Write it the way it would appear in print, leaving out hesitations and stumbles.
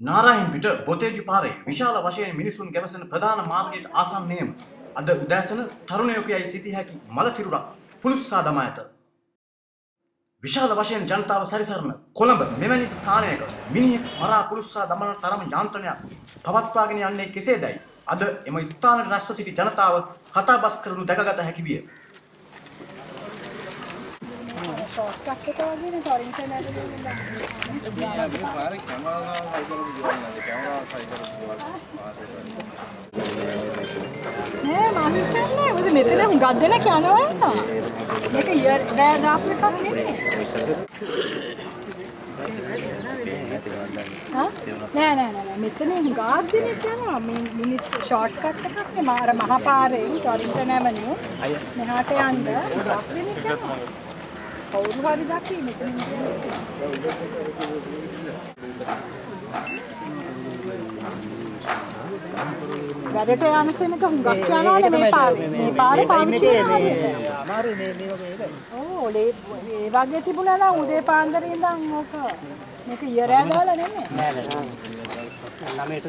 නාරායන් පිට බොතේජු පාරේ විශාල වශයෙන් මිනිසුන් ගැවසෙන ප්‍රධාන මාර්ගයට ආසන්නයේම අද උදෑසන තරුණයෙකුයි සිටි හැකි මල සිරුරක් පුලුස්සා දමා ඇත. විශාල වශයෙන් ජනතාව සැරිසරන කොළඹ මෙවැනි ස්ථානයක මිනිහෙක් මරා පුලුස්සා දමන තරම යාන්ත්‍රණයක් පවත්වාගෙන යන්නේ කෙසේදයි අද එම ස්ථානයේ රැස්ව සිටි ජනතාව කතාබස් කරනු දැකගත හැකි විය. शॉर्टकट के तो आगे नहीं टॉरिंटन है तो नहीं मामी नहीं मुझे मेरे लिए गादे ना क्या ना है ना लेकिन यार बैग आपने कब नहीं हाँ नहीं नहीं नहीं मेरे लिए गादे नहीं क्या ना मिनी शॉर्टकट का के मारा महापारे टॉरिंटन है मने निहाटे अंदर गादे नहीं क्या කවුරු හරි දැක්කේ මෙතන වැඩට යන සෙනක හුඟක් යනවානේ මේ පාරේ පාවිච්චි කරනවා අමාරු මේ වගේ ඕ ඒ වගේ තිබුණා නම් උදේ පාන්දර ඉඳන් ඕක මේක ඉයරෑ දාලා නෙමෙයි නෑ නෑ ළමයට